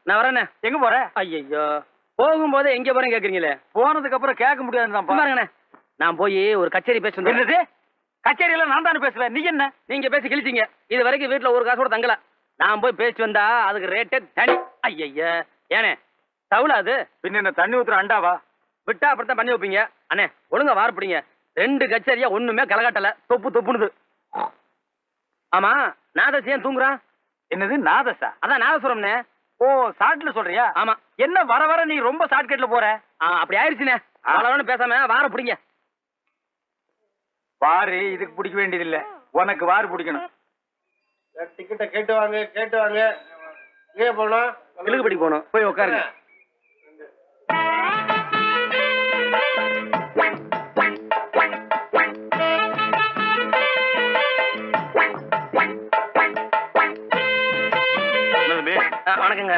நான் வரேண்ணே. எங்க போற? ஐயோ, போகும்போது எங்க போறேன்னு கேக்குறீங்களே. போனதுக்கு அப்புறம் கேட்க முடியாதுதான் பாருங்கண்ணே, நான் போய் ஒரு கச்சேரி பேசி வந்தேன். என்னது? கச்சேரி எல்லாம் நான் தானே பேசுவேன், நீ என்ன? நீங்க பேசி கிழிச்சீங்க. இது வரைக்கும் வீட்டுல ஒரு காசு கூட தங்கல. நான் போய் பேசி வந்தா அதுக்கு ரேட்டே தனி. ஐயா ஏனே தவுளா அது? பின்ன என்ன தண்ணி ஊத்துற அண்டாவா? விட்டா அப்படித்தான் பண்ணி வைப்பீங்க. அண்ணே ஒழுங்கா வார்ப்பிடிங்க. 2 கச்சேரியா ஒண்ணுமே கலகாட்டல. தொப்பு தொப்புனுது. ஆமா, நாதஸ் ஏன் தூங்குறான்? என்னது நாதஸா? அதான் நாதசுரம்னே. ஓ, ஷார்ட்ல சொல்றியா? ஆமா. என்ன வர வர நீ ரொம்ப ஷார்ட்கட்ல போற? அப்படி ஆயிடுச்சுனே. அவ்வளவு பேசாம வார பிடிங்க. வாரு இதுக்கு பிடிக்க வேண்டியதில்ல, உனக்கு வாரு பிடிக்கணும். டிக்கெட்டை கேட்டு வாங்க, கேட்டு வாங்க. எங்கே போனோம்? கிழக்குப்படி போகணும். போய் உட்காருங்க. வணக்கங்க.